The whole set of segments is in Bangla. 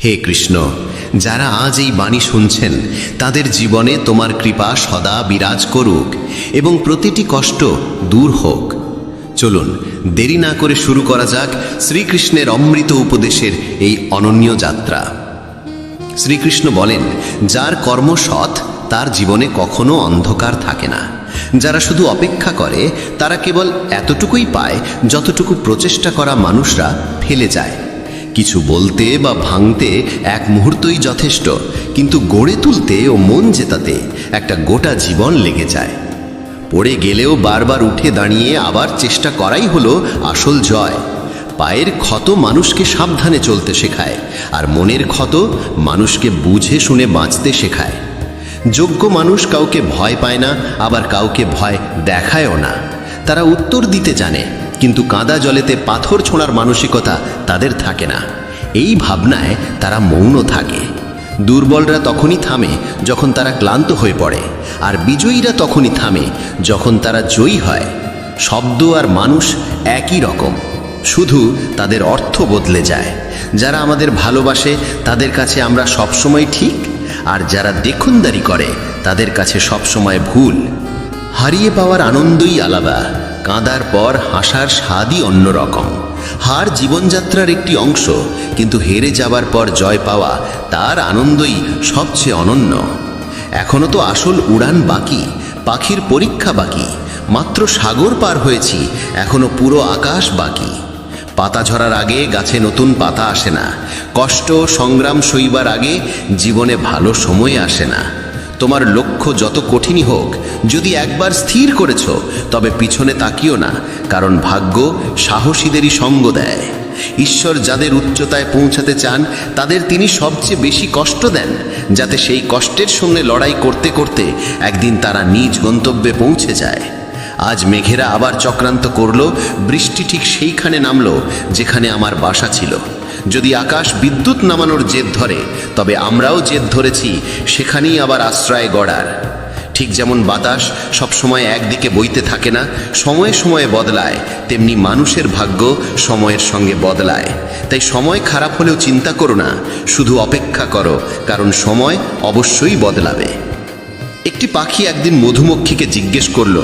হে কৃষ্ণ, যারা আজ এই বাণী শুনছেন তাদের জীবনে তোমার কৃপা সদা বিরাজ করুক এবং প্রতিটি কষ্ট দূর হোক। চলুন দেরি না করে শুরু করা যাক শ্রীকৃষ্ণের অমৃত উপদেশের এই অনন্য যাত্রা। শ্রীকৃষ্ণ বলেন, যার কর্ম সৎ তার জীবনে কখনো অন্ধকার থাকে না। যারা শুধু অপেক্ষা করে তারা কেবল এতটুকুই পায় যতটুকু প্রচেষ্টা করা মানুষরা ফেলে যায়। কিছু বলতে বা ভাঙতে এক মুহূর্তই যথেষ্ট, কিন্তু গড়ে তুলতে ও মন জেতাতে একটা গোটা জীবন লেগে যায়। পড়ে গেলেও বারবার উঠে দাঁড়িয়ে আবার চেষ্টা করাই হলো আসল জয়। পায়ের ক্ষত মানুষকে সাবধানে চলতে শেখায়, আর মনের ক্ষত মানুষকে বুঝে শুনে বাঁচতে শেখায়। যোগ্য মানুষ কাউকে ভয় পায় না, আবার কাউকে ভয় দেখায়ও না। তারা উত্তর দিতে জানে, কিন্তু কাদা জলেতে পাথর ছোঁড়ার মানসিকতা তাদের থাকে না। এই ভাবনায় তারা মৌন থাকে। দুর্বলরা তখনই থামে যখন তারা ক্লান্ত হয়ে পড়ে, আর বিজয়ীরা তখনই থামে যখন তারা জয়ী হয়। শব্দ আর মানুষ একই রকম, শুধু তাদের অর্থ বদলে যায়। যারা আমাদের ভালোবাসে তাদের কাছে আমরা সবসময় ঠিক, আর যারা দেখুনদারি করে তাদের কাছে সবসময় ভুল। হারিয়ে পাওয়ার আনন্দই আলাদা, কাঁদার পর হাসার স্বাদই অন্যরকম। হার জীবনযাত্রার একটি অংশ, কিন্তু হেরে যাবার পর জয় পাওয়া তার আনন্দই সবচেয়ে অনন্য। এখনো তো আসল উড়ান বাকি, পাখির পরীক্ষা বাকি। মাত্র সাগর পার হয়েছি, এখনো পুরো আকাশ বাকি। পাতা ঝরার আগে গাছে নতুন পাতা আসে না। কষ্ট সংগ্রাম সইবার আগে জীবনে ভালো সময় আসে না। তোমার লক্ষ্য যত কঠিনই হোক, যদি একবার স্থির করেছ তবে পিছনে তাকিও না, কারণ ভাগ্য সাহসীদেরই সঙ্গ দেয়। ঈশ্বর যাদের উচ্চতায় পৌঁছাতে চান তাদের তিনি সবচেয়ে বেশি কষ্ট দেন, যাতে সেই কষ্টের সঙ্গে লড়াই করতে করতে একদিন তারা নিজ গন্তব্যে পৌঁছে যায়। আজ মেঘেরা আবার চক্রান্ত করল, বৃষ্টি ঠিক সেইখানে নামলো যেখানে আমার বাসা ছিল। যদি আকাশ বিদ্যুৎ নামানোর জেদ ধরে, তবে আমরাও জেদ ধরেছি সেখানেই আবার আশ্রয় গড়ার। ঠিক যেমন বাতাস সবসময় একদিকে বইতে থাকে না, সময়ে সময়ে বদলায়, তেমনি মানুষের ভাগ্য সময়ের সঙ্গে বদলায়। তাই সময় খারাপ হলেও চিন্তা করো না, শুধু অপেক্ষা করো, কারণ সময় অবশ্যই বদলাবে। একটি পাখি একদিন মধুমক্ষীকে জিজ্ঞেস করলো,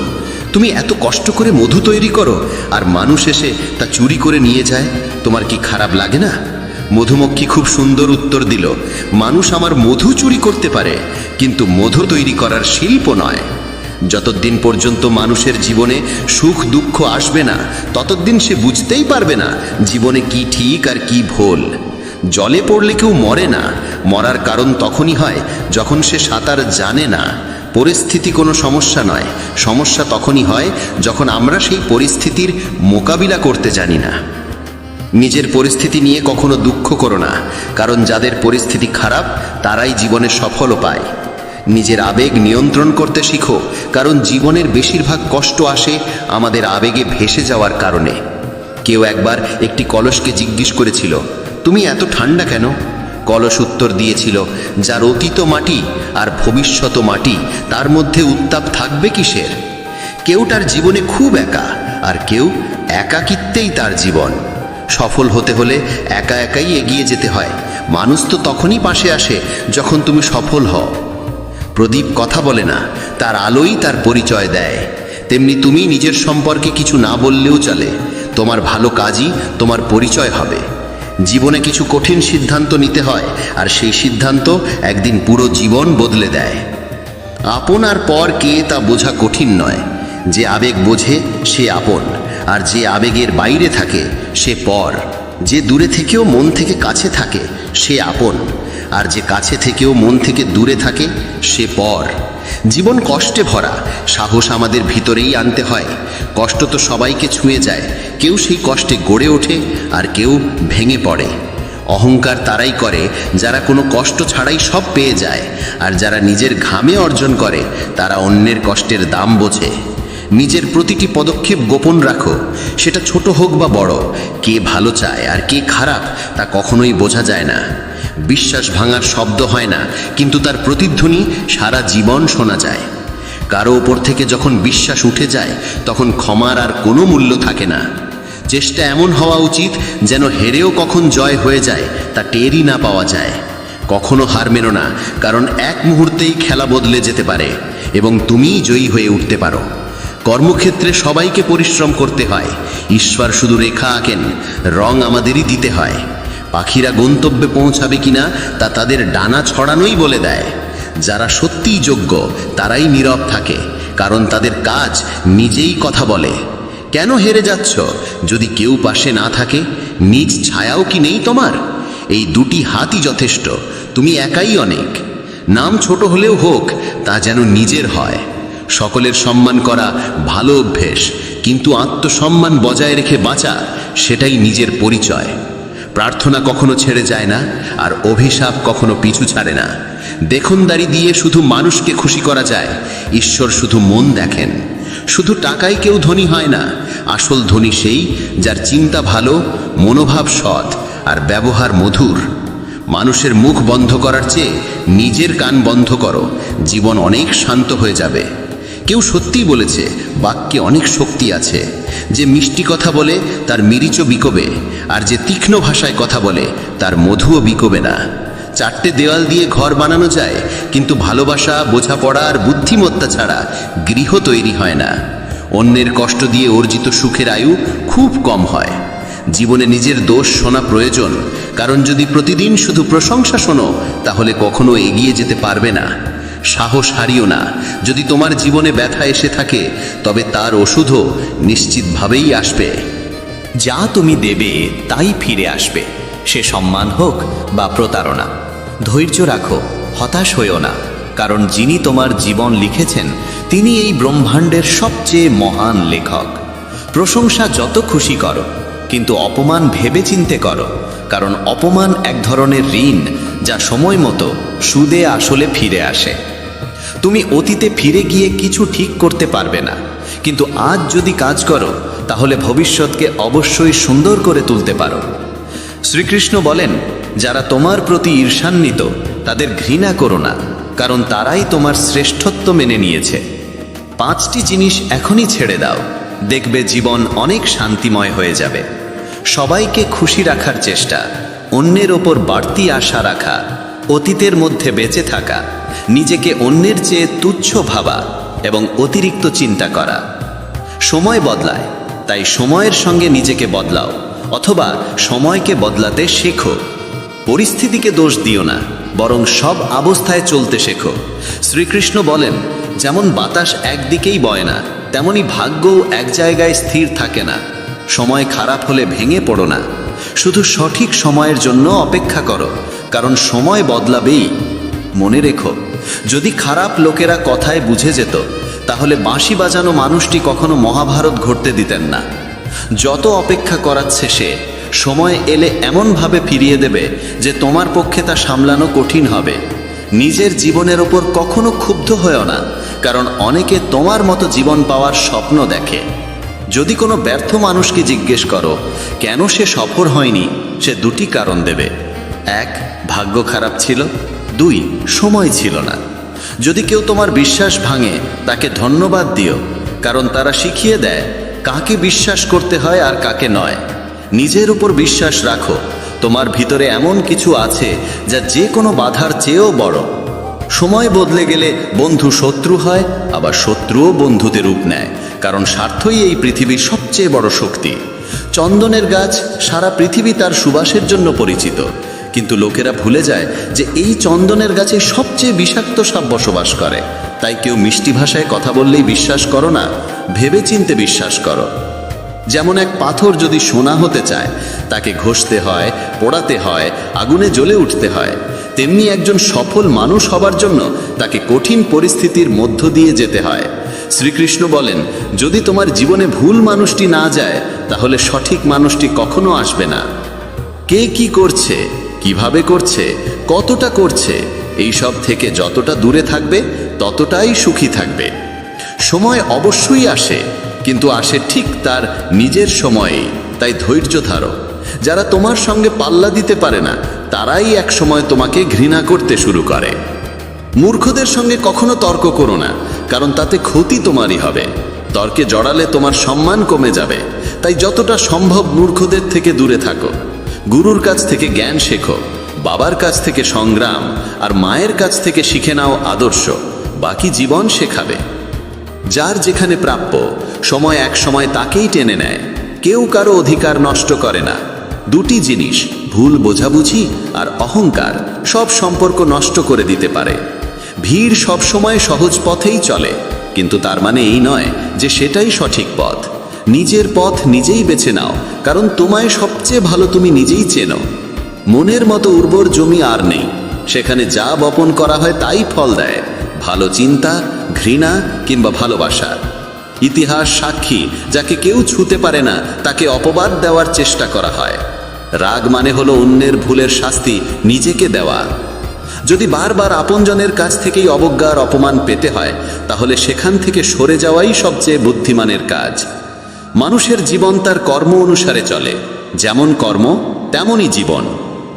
তুমি এত কষ্ট করে মধু তৈরি করো আর মানুষ এসে তা চুরি করে নিয়ে যায়, তোমার কি খারাপ লাগে না? মধুমক্ষী খুব সুন্দর উত্তর দিল, মানুষ আমার মধু চুরি করতে পারে, কিন্তু মধু তৈরি করার শিল্প নয়। যতদিন পর্যন্ত মানুষের জীবনে সুখ দুঃখ আসবে না, ততদিন সে বুঝতেই পারবে না জীবনে কি ঠিক আর কি ভুল। জলে পড়লে কেউ মরে না, মরার কারণ তখনই হয় যখন সে সাঁতার জানে না। পরিস্থিতি কোনো সমস্যা নয়, সমস্যা তখনই হয় যখন আমরা সেই পরিস্থিতির মোকাবিলা করতে জানি না। নিজের পরিস্থিতি নিয়ে কখনো দুঃখ করো না, কারণ যাদের পরিস্থিতি খারাপ তারাই জীবনে সফলও পায়। নিজের আবেগ নিয়ন্ত্রণ করতে শিখো, কারণ জীবনের বেশিরভাগ কষ্ট আসে আমাদের আবেগে ভেসে যাওয়ার কারণে। কেউ একবার একটি কলসকে জিজ্ঞেস করেছিল, তুমি এত ঠান্ডা কেন? কলস উত্তর দিয়েছিল, যার অতীত মাটি আর ভবিষ্যৎ মাটি, তার মধ্যে উত্তাপ থাকবে কিসের? কেউ তার জীবনে খুব একা, আর কেউ একাকিত্বেই তার জীবন। সফল হতে হলে একা একাই এগিয়ে যেতে হয়। মানুষ তো তখনই পাশে আসে যখন তুমি সফল হও। প্রদীপ কথা বলে না, তার আলোই তার পরিচয় দেয়। তেমনি তুমি নিজের সম্পর্কে কিছু না বললেও চলে, তোমার ভালো কাজই তোমার পরিচয় হবে। জীবনে কিছু কঠিন সিদ্ধান্ত নিতে হয়, আর সেই সিদ্ধান্ত একদিন পুরো জীবন বদলে দেয়। আপন আর পর কে তা বোঝা কঠিন নয়। যে আবেগ বোঝে সে আপন, আর যে আবেগের বাইরে থাকে সে পর। যে দূরে থেকেও মন থেকে কাছে থাকে সে আপন, আর যে কাছে থেকেও মন থেকে দূরে থাকে সে পর। জীবন কষ্টে ভরা, সাহস আমাদের ভিতরেই আনতে হয়। কষ্ট তো সবাইকে ছুঁয়ে যায়, কেউ সেই কষ্টে গড়ে ওঠে আর কেউ ভেঙে পড়ে। অহংকার তারাই করে যারা কোনো কষ্ট ছাড়াই সব পেয়ে যায়, আর যারা নিজের ঘামে অর্জন করে তারা অন্যের কষ্টের দাম বোঝে। নিজের প্রতিটি পদক্ষেপ গোপন রাখো, সেটা ছোট হোক বা বড়। কে ভালো চায় আর কে খারাপ তা কখনোই বোঝা যায় না। বিশ্বাস ভাঙার শব্দ হয় না, কিন্তু তার প্রতিধ্বনি সারা জীবন শোনা যায়। কারো ওপর থেকে যখন বিশ্বাস উঠে যায় তখন ক্ষমার আর কোনো মূল্য থাকে না। চেষ্টা এমন হওয়া উচিত যেন হেরেও কখন জয় হয়ে যায় তা টেরই না পাওয়া যায়। কখনো হার মেনো না, কারণ এক মুহূর্তেই খেলা বদলে যেতে পারে এবং তুমিই জয়ী হয়ে উঠতে পারো। কর্মক্ষেত্রে সবাইকে পরিশ্রম করতে হয়, ঈশ্বর শুধু রেখা আঁকেন, রং আমাদেরই দিতে হয়। পাখিরা গন্তব্যে পৌঁছাবে কিনা তা তাদের ডানা ছড়ানোই বলে দেয়। যারা সত্যিই যোগ্য তারাই নীরব থাকে, কারণ তাদের কাজ নিজেই কথা বলে। কেন হেরে যাচ্ছ? যদি কেউ পাশে না থাকে, নিজ ছায়াও কি নেই তোমার? এই দুটি হাতই যথেষ্ট, তুমি একাই অনেক। নাম ছোট হলেও হোক, তা যেন নিজের হয়। সকলের সম্মান করা ভালো অভ্যেস, কিন্তু আত্মসম্মান বজায় রেখে বাঁচা সেটাই নিজের পরিচয়। প্রার্থনা কখনো ছেড়ে যায় না, আর অভিশাপ কখনো পিছু ছাড়ে না। দেখনদারি দিয়ে শুধু মানুষকে খুশি করা যায়, ঈশ্বর শুধু মন দেখেন। শুধু টাকায় কেউ ধনী হয় না, আসল ধনী সেই যার চিন্তা ভালো, মনোভাব সৎ আর ব্যবহার মধুর। মানুষের মুখ বন্ধ করার চেয়ে নিজের কান বন্ধ করো, জীবন অনেক শান্ত হয়ে যাবে। কেউ সত্যিই বলেছে বাক্যে অনেক শক্তি আছে। যে মিষ্টি কথা বলে তার মিরিচও বিকোবে, আর যে তীক্ষ্ণ ভাষায় কথা বলে তার মধুও বিকোবে না। চারটে দেওয়াল দিয়ে ঘর বানানো যায়, কিন্তু ভালোবাসা, বোঝাপড়া আর বুদ্ধিমত্তা ছাড়া গৃহ তৈরি হয় না। অন্যের কষ্ট দিয়ে অর্জিত সুখের আয়ু খুব কম হয়। জীবনে নিজের দোষ শোনা প্রয়োজন, কারণ যদি প্রতিদিন শুধু প্রশংসা শোনো তাহলে কখনো এগিয়ে যেতে পারবে না। সাহস হারিও না, যদি তোমার জীবনে ব্যথা এসে থাকে তবে তার ওষুধও নিশ্চিতভাবেই আসবে। যা তুমি দেবে তাই ফিরে আসবে, সে সম্মান হোক বা প্রতারণা। ধৈর্য রাখো, হতাশ হইও না, কারণ যিনি তোমার জীবন লিখেছেন তিনি এই ব্রহ্মাণ্ডের সবচেয়ে মহান লেখক। প্রশংসা যত খুশি করো, কিন্তু অপমান ভেবে চিন্তে করো, কারণ অপমান এক ধরনের ঋণ যা সময় মতো সুদে আসলে ফিরে আসে। তুমি অতীতে ফিরে গিয়ে কিছু ঠিক করতে পারবে না, কিন্তু আজ যদি কাজ করো তাহলে ভবিষ্যৎকে অবশ্যই সুন্দর করে তুলতে পারো। শ্রীকৃষ্ণ বলেন, যারা তোমার প্রতি ঈর্ষান্বিত তাদের ঘৃণা করো না, কারণ তারাই তোমার শ্রেষ্ঠত্ব মেনে নিয়েছে। 5টি জিনিস এখনই ছেড়ে দাও, দেখবে জীবন অনেক শান্তিময় হয়ে যাবে। সবাইকে খুশি রাখার চেষ্টা, অন্যের ওপর বাড়তি আশা রাখা, অতীতের মধ্যে বেঁচে থাকা, নিজেকে অন্যের চেয়ে তুচ্ছ ভাবা এবং অতিরিক্ত চিন্তা করা। সময় বদলায়, তাই সময়ের সঙ্গে নিজেকে বদলাও, অথবা সময়কে বদলাতে শেখো। পরিস্থিতিকে দোষ দিও না, বরং সব অবস্থায় চলতে শেখো। শ্রীকৃষ্ণ বলেন, যেমন বাতাস একদিকেই বয় না, তেমনি ভাগ্যও এক জায়গায় স্থির থাকে না। সময় খারাপ হলে ভেঙে পড়ো না, শুধু সঠিক সময়ের জন্য অপেক্ষা করো, কারণ সময় বদলাবেই। মনে রেখো, যদি খারাপ লোকেরা কথায় বুঝে যেত তাহলে বাঁশি বাজানো মানুষটি কখনো মহাভারত ঘটতে দিতেন না। যত অপেক্ষা করাচ্ছে সে, সময় এলে এমনভাবে ফিরিয়ে দেবে যে তোমার পক্ষে তা সামলানো কঠিন হবে। নিজের জীবনের ওপর কখনো ক্ষুব্ধ হয়েও না, কারণ অনেকে তোমার মতো জীবন পাওয়ার স্বপ্ন দেখে। যদি কোনো ব্যর্থ মানুষকে জিজ্ঞেস করো কেন সে সফল হয়নি, সে 2টি কারণ দেবে। 1, ভাগ্য খারাপ ছিল, 2, সময় ছিল না। যদি কেউ তোমার বিশ্বাস ভাঙে তাকে ধন্যবাদ দিও, কারণ তারা শিখিয়ে দেয় কাকে বিশ্বাস করতে হয় আর কাকে নয়। নিজের উপর বিশ্বাস রাখো, তোমার ভিতরে এমন কিছু আছে যা যে কোনো বাধার চেয়েও বড়। সময় বদলে গেলে বন্ধু শত্রু হয়, আবার শত্রুও বন্ধুতে রূপ নেয়, কারণ স্বার্থই এই পৃথিবীর সবচেয়ে বড় শক্তি। চন্দনের গাছ সারা পৃথিবী তার সুবাসের জন্য পরিচিত, কিন্তু লোকেরা ভুলে যায় যে এই চন্দনের গাছে সবচেয়ে বিষাক্ত সাপ বসবাস করে। তাই কেউ মিষ্টি ভাষায় কথা বললেই বিশ্বাস করো না, ভেবে চিন্তে বিশ্বাস করো। যেমন এক পাথর যদি সোনা হতে চায় তাকে ঘষতে হয়, পোড়াতে হয়, আগুনে জ্বলে উঠতে হয়, তেমনি একজন সফল মানুষ হবার জন্য তাকে কঠিন পরিস্থিতির মধ্য দিয়ে যেতে হয়। শ্রীকৃষ্ণ বলেন, যদি তোমার জীবনে ভুল মানুষটি না যায় তাহলে সঠিক মানুষটি কখনো আসবে না। কে কি করছে, কিভাবে করছে, কতটা করছে, এই সব থেকে যতটা দূরে থাকবে ততটাই সুখী থাকবে। সময় অবশ্যই আসে, কিন্তু আসে ঠিক তার নিজের সময়েই, তাই ধৈর্য ধরো। যারা তোমার সঙ্গে পাল্লা দিতে পারে না তারাই এক সময় তোমাকে ঘৃণা করতে শুরু করে। মূর্খদের সঙ্গে কখনো তর্ক করো না, কারণ তাতে ক্ষতি তোমারই হবে। তর্কে জড়ালে তোমার সম্মান কমে যাবে। তাই যতটা সম্ভব মূর্খদের থেকে দূরে থাকো। গুরুর কাছ থেকে জ্ঞান শেখো, বাবার কাছ থেকে সংগ্রাম, আর মায়ের কাছ থেকে শিখে নাও আদর্শ। বাকি জীবন শেখাবে। যার যেখানে প্রাপ্য, সময় এক সময় তাকেই টেনে নেয়। কেউ কারো অধিকার নষ্ট করে না। দুটি জিনিস, ভুল বোঝাবুঝি আর অহংকার, সব সম্পর্ক নষ্ট করে দিতে পারে। ভিড় সবসময় সহজ পথেই চলে, কিন্তু তার মানে এই নয় যে সেটাই সঠিক পথ। নিজের পথ নিজেই বেছে নাও, কারণ তোমায় সবচেয়ে ভালো তুমি নিজেই চেনো। মনের মতো উর্বর জমি আর নেই। সেখানে যা বপন করা হয় তাই ফল দেয়, ভালো চিন্তা, ঘৃণা কিংবা ভালোবাসা। ইতিহাস সাক্ষী, যাকে কেউ ছুঁতে পারে না তাকে অপবাদ দেওয়ার চেষ্টা করা হয়। রাগ মানে হলো অন্যের ভুলের শাস্তি নিজেকে দেওয়া। যদি বারবার আপনজনের কাছ থেকেই অবজ্ঞার অপমান পেতে হয়, তাহলে সেখান থেকে সরে যাওয়াই সবচেয়ে বুদ্ধিমানের কাজ। মানুষের জীবন তার কর্ম অনুসারে চলে। যেমন কর্ম তেমনই জীবন।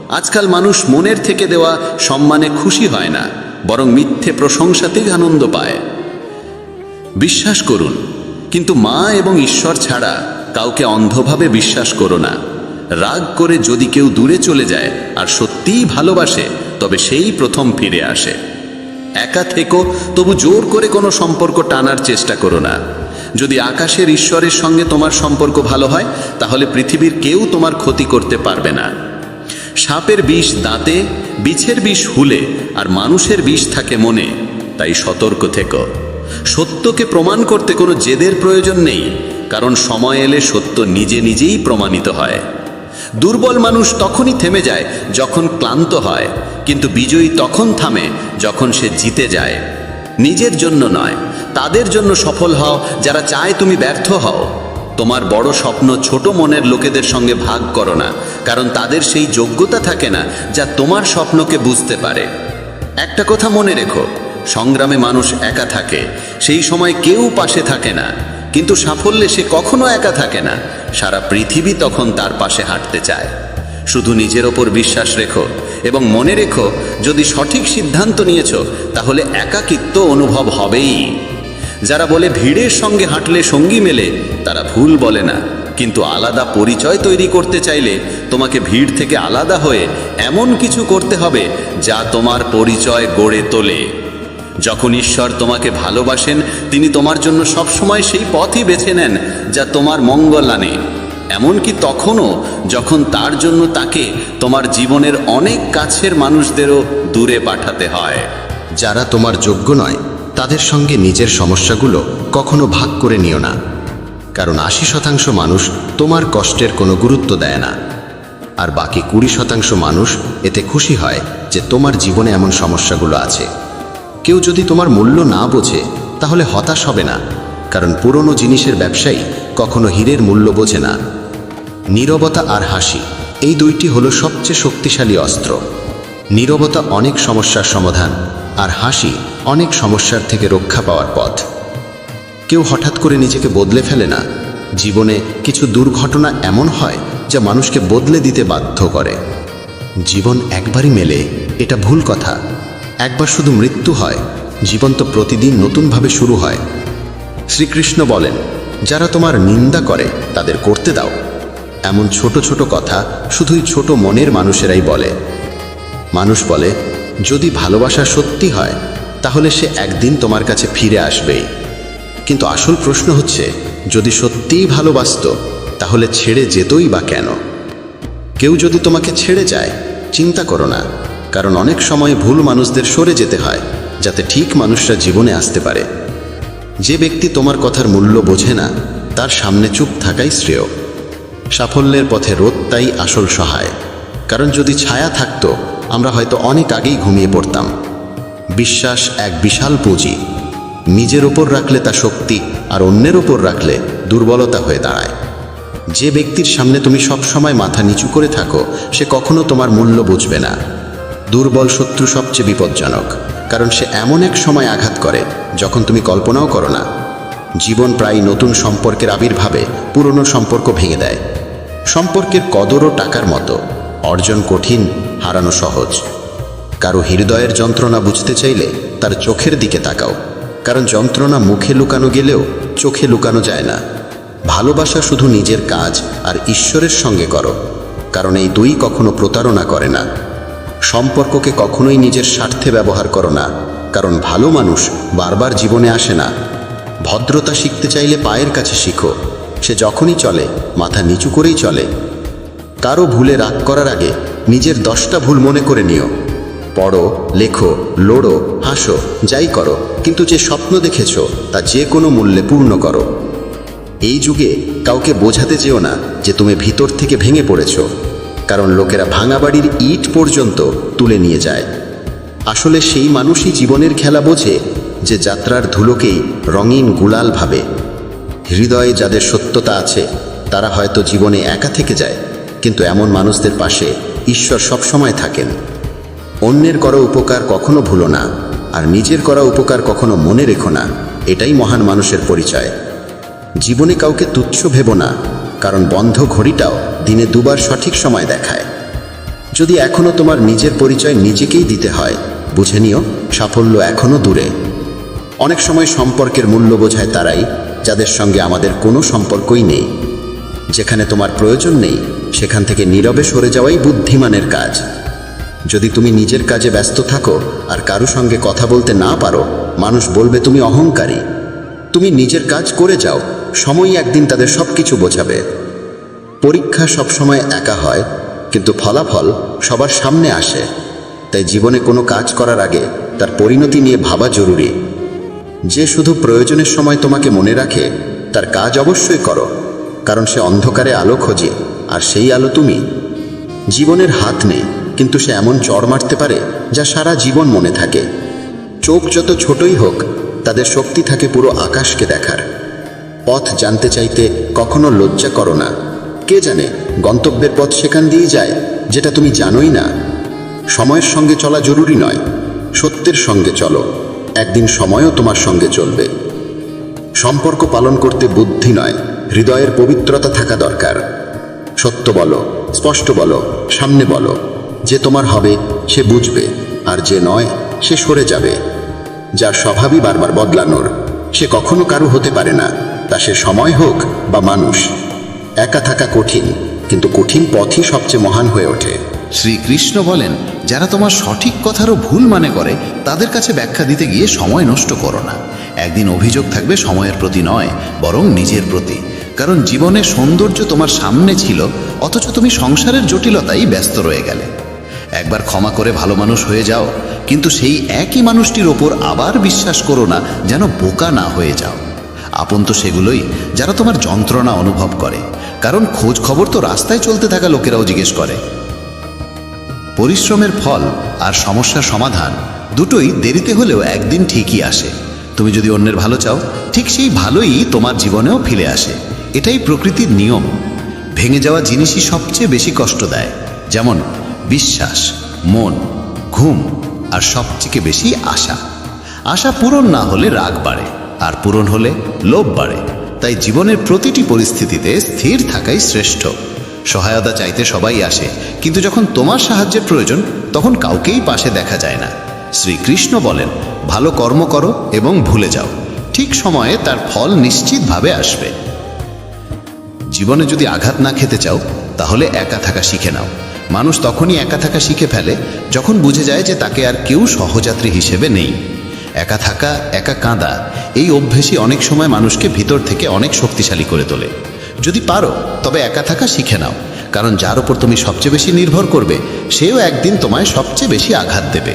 আজকাল মানুষ মনের থেকে দেওয়া সম্মানে খুশি হয় না, বরং মিথ্যে প্রশংসাতেই আনন্দ পায়। বিশ্বাস করুন, কিন্তু মা এবং ঈশ্বর ছাড়া কাউকে অন্ধভাবে বিশ্বাস করো না। রাগ করে যদি কেউ দূরে চলে যায় আর সত্যিই ভালোবাসে, তবে সেই প্রথম ফিরে আসে। একা থেকো, তবু জোর করে কোনো সম্পর্ক টানার চেষ্টা করো না। যদি আকাশের ঈশ্বরের সঙ্গে তোমার সম্পর্ক ভালো হয়, তাহলে পৃথিবীর কেউ তোমার ক্ষতি করতে পারবে না। সাপের বিষ দাঁতে, বিছের বিষ হুলে, আর মানুষের বিষ থাকে মনে। তাই সতর্ক থেকো। সত্যকে প্রমাণ করতে কোনো জেদের প্রয়োজন নেই, কারণ সময় এলে সত্য নিজে নিজেই প্রমাণিত হয়। দুর্বল মানুষ তখনই থেমে যায় যখন ক্লান্ত হয়, কিন্তু বিজয়ী তখন থামে যখন সে জিতে যায়। নিজের জন্য নয়, তাদের জন্য সফল হও যারা চায় তুমি ব্যর্থ হও। তোমার বড় স্বপ্ন ছোট মনের লোকেদের সঙ্গে ভাগ করো না, কারণ তাদের সেই যোগ্যতা থাকে না যা তোমার স্বপ্নকে বুঝতে পারে। একটা কথা মনে রেখো, সংগ্রামে মানুষ একা থাকে, সেই সময় কেউ পাশে থাকে না। কিন্তু সাফল্যে সে কখনো একা থাকে না, সারা পৃথিবী তখন তার পাশে হাঁটতে চায়। শুধু নিজের ওপর বিশ্বাস রেখো এবং মনে রেখো, যদি সঠিক সিদ্ধান্ত নিয়েছো, তাহলে একাকিত্ব অনুভব হবেই। যারা বলে ভিড়ের সঙ্গে হাঁটলে সঙ্গী মেলে, তারা ভুল বলে না। কিন্তু আলাদা পরিচয় তৈরি করতে চাইলে তোমাকে ভিড় থেকে আলাদা হয়ে এমন কিছু করতে হবে যা তোমার পরিচয় গড়ে তোলে। যখন ঈশ্বর তোমাকে ভালোবাসেন, তিনি তোমার জন্য সবসময় সেই পথই বেছে নেন যা তোমার মঙ্গল আনে। এমনকি তখনও যখন তার জন্য তাকে তোমার জীবনের অনেক কাছের মানুষদেরও দূরে পাঠাতে হয়। যারা তোমার যোগ্য নয়, তাদের সঙ্গে নিজের সমস্যাগুলো কখনো ভাগ করে নিও না, কারণ 80% মানুষ তোমার কষ্টের কোনো গুরুত্ব দেয় না, আর বাকি 20% মানুষ এতে খুশি হয় যে তোমার জীবনে এমন সমস্যাগুলো আছে। কেউ যদি তোমার মূল্য না বোঝে, তাহলে হতাশ হবে না, কারণ পুরনো জিনিসের ব্যবসায়ী কখনো হীরের মূল্য বোঝে না। নীরবতা আর হাসি, এই দুইটি হলো সবচেয়ে শক্তিশালী অস্ত্র। নীরবতা অনেক সমস্যার সমাধান, আর হাসি অনেক সমস্যার থেকে রক্ষা পাওয়ার পথ। কেউ হঠাৎ করে নিজেকে বদলে ফেলে না। জীবনে কিছু দুর্ঘটনা এমন হয় যা মানুষকে বদলে দিতে বাধ্য করে। জীবন একবারই মেলে, এটা ভুল কথা। একবার শুধু মৃত্যু হয়, জীবন তো প্রতিদিন নতুনভাবে শুরু হয়। শ্রীকৃষ্ণ বলেন, যারা তোমার নিন্দা করে তাদের করতে দাও। এমন ছোট ছোট কথা শুধুই ছোট মনের মানুষেরাই বলে। মানুষ বলে, যদি ভালোবাসা সত্যি হয়, তাহলে সে একদিন তোমার কাছে ফিরে আসবেই। কিন্তু আসল প্রশ্ন হচ্ছে, যদি সত্যিই ভালোবাসতো, তাহলে ছেড়ে যেতই বা কেন? কেউ যদি তোমাকে ছেড়ে যায়, চিন্তা করো না, কারণ অনেক সময় ভুল মানুষদের সরে যেতে হয়, যাতে ঠিক মানুষরা জীবনে আসতে পারে। যে ব্যক্তি তোমার কথার মূল্য বোঝে না, তার সামনে চুপ থাকাই শ্রেয়। সাফল্যের পথে রোদটাই আসল সহায়, কারণ যদি ছায়া থাকতো, আমরা হয়তো অনেক আগেই ঘুমিয়ে পড়তাম। বিশ্বাস এক বিশাল পুঁজি। নিজের ওপর রাখলে তা শক্তি, আর অন্যের ওপর রাখলে দুর্বলতা হয়ে দাঁড়ায়। যে ব্যক্তির সামনে তুমি সব সময় মাথা নিচু করে থাকো, সে কখনো তোমার মূল্য বুঝবে না। দুর্বল শত্রু সবচেয়ে বিপজ্জনক, কারণ সে এমন এক সময় আঘাত করে যখন তুমি কল্পনাও করো না। জীবন প্রায় নতুন সম্পর্কের আবির্ভাবে পুরনো সম্পর্ক ভেঙে দেয়। সম্পর্কের কদরও টাকার মতো, অর্জন কঠিন, হারানো সহজ। কারো হৃদয়ের যন্ত্রণা বুঝতে চাইলে তার চোখের দিকে তাকাও, কারণ যন্ত্রণা মুখে লুকানো গেলেও চোখে লুকানো যায় না। ভালোবাসা শুধু নিজের কাজ আর ঈশ্বরের সঙ্গে করো, কারণ এই দুই কখনো প্রতারণা করে না। সম্পর্ককে কখনোই নিজের স্বার্থে ব্যবহার করো না, কারণ ভালো মানুষ বারবার জীবনে আসে না। ভদ্রতা শিখতে চাইলে পায়ের কাছে শিখো, সে যখনই চলে মাথা নিচু করেই চলে। কারো ভুলে রাগ করার আগে নিজের 10টা ভুল মনে করে নিও। পড়ো, লেখো, লড়ো, হাসো, যাই করো, কিন্তু যে স্বপ্ন দেখেছো তা যে কোনো মূল্যে পূর্ণ করো। এই যুগে কাউকে বোঝাতে যেও না যে তুমি ভিতর থেকে ভেঙে পড়েছো, কারণ লোকেরা ভাঙা বাড়ির ইট পর্যন্ত তুলে নিয়ে যায়। আসলে সেই মানুষই জীবনের খেলা বোঝে যে যাত্রার ধুলোকেই রঙিন গুলাল ভাবে। হৃদয়ে যাদের সত্যতা আছে তারা হয়তো জীবনে একা থেকে যায়, কিন্তু এমন মানুষদের পাশে ঈশ্বর সবসময় থাকেন। অন্যের করা উপকার কখনো ভুলো না, আর নিজের করা উপকার কখনো মনে রেখো না। এটাই মহান মানুষের পরিচয়। জীবনে কাউকে তুচ্ছ ভেবো না, কারণ বন্ধ ঘড়িটাও দিনে দুবার সঠিক সময় দেখায়। যদি এখনো তোমার নিজের পরিচয় নিজেকেই দিতে হয়, বুঝে নিও সাফল্য এখনো দূরে। অনেক সময় সম্পর্কের মূল্য বোঝায় তারাই যাদের সঙ্গে আমাদের কোনো সম্পর্কই নেই। যেখানে তোমার প্রয়োজন নেই সেখান থেকে নীরবে সরে যাওয়াই বুদ্ধিমানের কাজ। যদি তুমি নিজের কাজে ব্যস্ত থাকো আর কারো সঙ্গে কথা বলতে না পারো, মানুষ বলবে তুমি অহংকারী। তুমি নিজের কাজ করে যাও, সময়ই একদিন তাদের সব কিছু বোঝাবে। পরীক্ষা সবসময় একা হয়, কিন্তু ফলাফল সবার সামনে আসে। তাই জীবনে কোনো কাজ করার আগে তার পরিণতি নিয়ে ভাবা জরুরি। যে শুধু প্রয়োজনের সময় তোমাকে মনে রাখে তার কাজ অবশ্যই করো, কারণ সে অন্ধকারে আলো খোঁজে, আর সেই আলো তুমি। জীবনের হাত নেই, কিন্তু সে এমন চড় মারতে পারে যা সারা জীবন মনে থাকে। চোখ যত ছোটই হোক, তাদের শক্তি থাকে পুরো আকাশকে দেখার। পথ জানতে চাইতে কখনো লজ্জা করো না। কে জানে গন্তব্যের পথ সেখান দিয়েই যায় যেটা তুমি জানোই না। সময়ের সঙ্গে চলা জরুরি নয়, সত্যের সঙ্গে চলো, একদিন সময়ও তোমার সঙ্গে চলবে। সম্পর্ক পালন করতে বুদ্ধি নয়, হৃদয়ের পবিত্রতা থাকা দরকার। সত্য বলো, স্পষ্ট বলো, সামনে বলো। যে তোমার হবে সে বুঝবে, আর যে নয় সে সরে যাবে। যার স্বভাবই বারবার বদলানোর, সে কখনো কারু হতে পারে না, তা সে সময় হোক বা মানুষ। একা থাকা কঠিন, কিন্তু কঠিন পথই সবচেয়ে মহান হয়ে ওঠে। শ্রীকৃষ্ণ বলেন, যারা তোমার সঠিক কথারও ভুল মানে করে তাদের কাছে ব্যাখ্যা দিতে গিয়ে সময় নষ্ট করো না। একদিন অভিযোগ থাকবে সময়ের প্রতি নয়, বরং নিজের প্রতি। কারণ জীবনের সৌন্দর্য তোমার সামনে ছিল, অথচ তুমি সংসারের জটিলতাই ব্যস্ত রয়ে গেলে। একবার ক্ষমা করে ভালো মানুষ হয়ে যাও, কিন্তু সেই একই মানুষটির ওপর আবার বিশ্বাস করো না, যেন বোকা না হয়ে যাও। আপন তো সেগুলোই যারা তোমার যন্ত্রণা অনুভব করে, কারণ খোঁজ খবর তো রাস্তায় চলতে থাকা লোকেরাও জিজ্ঞেস করে। পরিশ্রমের ফল আর সমস্যার সমাধান দুটোই দেরিতে হলেও একদিন ঠিকই আসে। তুমি যদি অন্যের ভালো চাও, ঠিক সেই ভালোই তোমার জীবনেও ফিরে আসে। এটাই প্রকৃতির নিয়ম। ভেঙে যাওয়া জিনিসই সবচেয়ে বেশি কষ্ট দেয়, যেমন বিশ্বাস, মন, ঘুম, আর সবচেয়ে বেশি আশা। আশা পূরণ না হলে রাগ বাড়ে, আর পূরণ হলে লোভ বাড়ে। তাই জীবনের প্রতিটি পরিস্থিতিতে স্থির থাকাই শ্রেষ্ঠ। সহায়তা চাইতে সবাই আসে, কিন্তু যখন তোমার সাহায্যের প্রয়োজন তখন কাউকেই পাশে দেখা যায় না। শ্রীকৃষ্ণ বলেন, ভালো কর্ম করো এবং ভুলে যাও, ঠিক সময়ে তার ফল নিশ্চিতভাবে আসবে। জীবনে যদি আঘাত না খেতে চাও, তাহলে একা থাকা শিখে নাও। মানুষ তখনই একা থাকা শিখে ফেলে যখন বুঝে যায় যে তাকে আর কেউ সহযাত্রী হিসেবে নেই। একা থাকা, একা কাঁদা, এই অভ্যেসই অনেক সময় মানুষকে ভিতর থেকে অনেক শক্তিশালী করে তোলে। যদি পারো তবে একা থাকা শিখে নাও, কারণ যার উপর তুমি সবচেয়ে বেশি নির্ভর করবে সেও একদিন তোমায় সবচেয়ে বেশি আঘাত দেবে।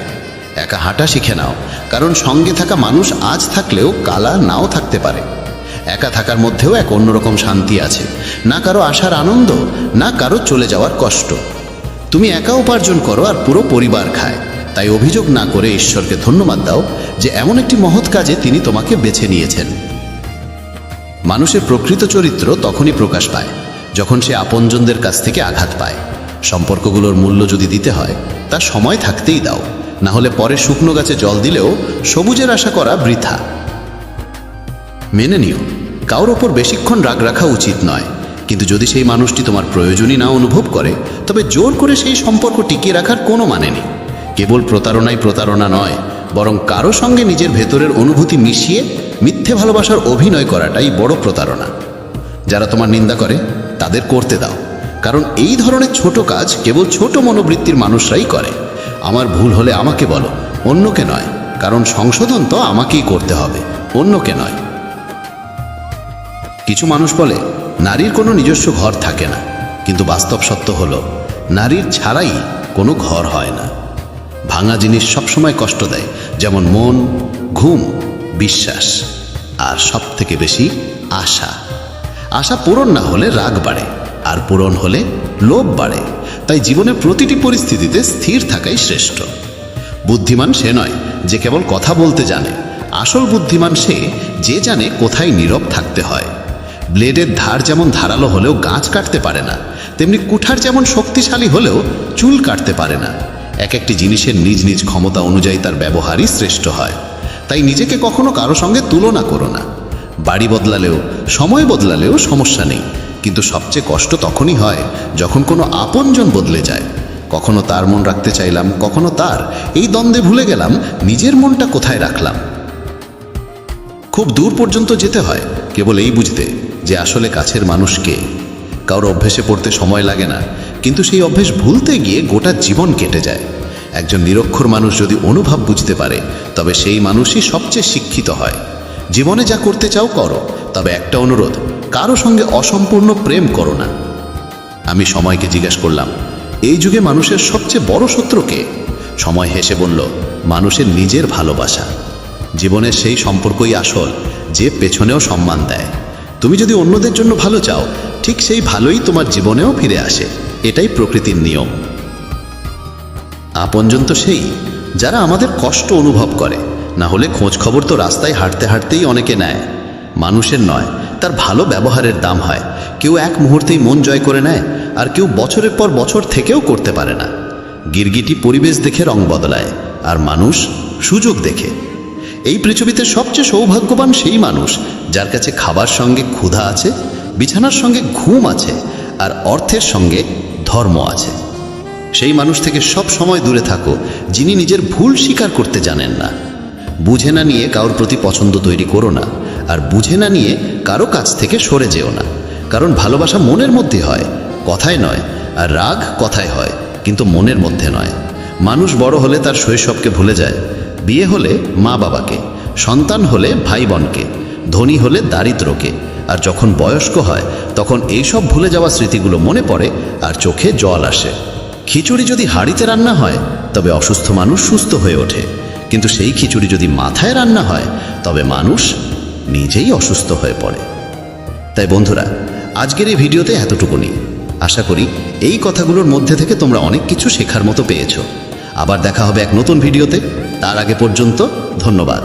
একা হাঁটা শিখে নাও, কারণ সঙ্গে থাকা মানুষ আজ থাকলেও কালা নাও থাকতে পারে। একা থাকার মধ্যেও এক অন্যরকম শান্তি আছে, না কারো আসার আনন্দ, না কারো চলে যাওয়ার কষ্ট। তুমি একা উপার্জন করো আর পুরো পরিবার খায়, তাই অভিযোগ না করে ঈশ্বরকে ধন্যবাদ দাও যে এমন একটি মহৎ কাজে তিনি তোমাকে বেছে নিয়েছেন। মানুষের প্রকৃত চরিত্র তখনই প্রকাশ পায় যখন সে আপনজনদের কাছ থেকে আঘাত পায়। সম্পর্কগুলোর মূল্য যদি দিতে হয় তা সময় থাকতেই দাও, না হলে পরে শুকনো গাছে জল দিলেও সবুজের আশা করা বৃথা। মেনে নিও, কারোর ওপর বেশিক্ষণ রাগ রাখা উচিত নয়, কিন্তু যদি সেই মানুষটি তোমার প্রয়োজনই না অনুভব করে তবে জোর করে সেই সম্পর্ক টিকিয়ে রাখার কোনো মানে নেই। কেবল প্রতারণাই প্রতারণা নয়, বরং কারো সঙ্গে নিজের ভেতরের অনুভূতি মিশিয়ে মিথ্যে ভালোবাসার অভিনয় করাটাই বড় প্রতারণা। যারা তোমার নিন্দা করে তাদের করতে দাও, কারণ এই ধরনের ছোট কাজ কেবল ছোট মনোবৃত্তির মানুষরাই করে। আমার ভুল হলে আমাকে বলো, অন্যকে নয়, কারণ সংশোধন তো আমাকেই করতে হবে, অন্যকে নয়। কিছু মানুষ বলে নারীর কোনো নিজস্ব ঘর থাকে না, কিন্তু বাস্তব সত্য হলো নারীর ছাড়াই কোনো ঘর হয় না। ভাঙা জিনিস সবসময় কষ্ট দেয়, যেমন মন, ঘুম, বিশ্বাস, আর সব থেকে বেশি আশা। আশা পূরণ না হলে রাগ বাড়ে, আর পূরণ হলে লোভ বাড়ে। তাই জীবনের প্রতিটি পরিস্থিতিতে স্থির থাকাই শ্রেষ্ঠ। বুদ্ধিমান সে নয় যে কেবল কথা বলতে জানে, আসল বুদ্ধিমান সে যে জানে কোথায় নীরব থাকতে হয়। ব্লেডের ধার যেমন ধারালো হলেও গাছ কাটতে পারে না, তেমনি কুঠার যেমন শক্তিশালী হলেও চুল কাটতে পারে না। এক একটি জিনিসের নিজ নিজ ক্ষমতা অনুযায়ী তার ব্যবহারই শ্রেষ্ঠ হয়। তাই নিজেকে কখনো কারো সঙ্গে তুলনা করো না। বাড়ি বদলালেও, সময় বদলালেও সমস্যা নেই, কিন্তু সবচেয়ে কষ্ট তখনই হয় যখন কোনো আপনজন বদলে যায়। কখনো তার মন রাখতে চাইলাম, কখনো তার, এই দ্বন্দ্বে ভুলে গেলাম নিজের মনটা কোথায় রাখলাম। খুব দূর পর্যন্ত যেতে হয় কেবল এই বুঝতে যে আসলে কাছের মানুষ কে। কারো অভ্যেসে পড়তে সময় লাগে না, কিন্তু সেই অভ্যেস ভুলতে গিয়ে গোটা জীবন কেটে যায়। একজন নিরক্ষর মানুষ যদি অনুভব বুঝতে পারে, তবে সেই মানুষই সবচেয়ে শিক্ষিত হয়। জীবনে যা করতে চাও করো, তবে একটা অনুরোধ, কারো সঙ্গে অসম্পূর্ণ প্রেম করো না। আমি সময়কে জিজ্ঞেস করলাম, এই যুগে মানুষের সবচেয়ে বড় শত্রু কে? সময় হেসে বলল, মানুষের নিজের ভালোবাসা। জীবনের সেই সম্পর্কই আসল, যে পেছনেও সম্মান দেয়। তুমি যদি অন্যদের জন্য ভালো চাও, ঠিক সেই ভালোই তোমার জীবনেও ফিরে আসে। এটাই প্রকৃতির নিয়ম। আপনজন তো সেই যারা আমাদের কষ্ট অনুভব করে, না হলে খোঁজ খবর তো রাস্তায় হাঁটতে হাঁটতেই অনেকে নেয়। মানুষের নয়, তার ভালো ব্যবহারের দাম হয়। কেউ এক মুহূর্তেই মন জয় করে নেয়, আর কেউ বছরের পর বছর থেকেও করতে পারে না। গিরগিটি পরিবেশ দেখে রং বদলায়, আর মানুষ সুযোগ দেখে। এই পৃথিবীতে সবচেয়ে সৌভাগ্যবান সেই মানুষ যার কাছে খাবার সঙ্গে ক্ষুধা আছে, বিছানার সঙ্গে ঘুম আছে, আর অর্থের সঙ্গে ধর্ম আছে। সেই মানুষ থেকে সব সময় দূরে থাকো যিনি নিজের ভুল স্বীকার করতে জানেন না। বুঝে না নিয়ে কারোর প্রতি পছন্দ তৈরি করো না, আর বুঝে না নিয়ে কারো কাছ থেকে সরে যেও না। কারণ ভালোবাসা মনের মধ্যে হয়, কথায় নয়, আর রাগ কথায় হয়, কিন্তু মনের মধ্যে নয়। মানুষ বড় হলে তার শৈশবকে ভুলে যায়, বিয়ে হলে মা বাবাকে, সন্তান হলে ভাই বোনকে, ধনী হলে দারিদ্রকে, আর যখন বয়স্ক হয় তখন এইসব ভুলে যাওয়া স্মৃতিগুলো মনে পড়ে আর চোখে জল আসে। খিচুড়ি যদি হাঁড়িতে রান্না হয় তবে অসুস্থ মানুষ সুস্থ হয়ে ওঠে, কিন্তু সেই খিচুড়ি যদি মাথায় রান্না হয় তবে মানুষ নিজেই অসুস্থ হয়ে পড়ে। তাই বন্ধুরা, আজকের এই ভিডিওতে এতটুকুনি। আশা করি এই কথাগুলোর মধ্যে থেকে তোমরা অনেক কিছু শেখার মতো পেয়েছো। আবার দেখা হবে এক নতুন ভিডিওতে। তার আগে পর্যন্ত ধন্যবাদ।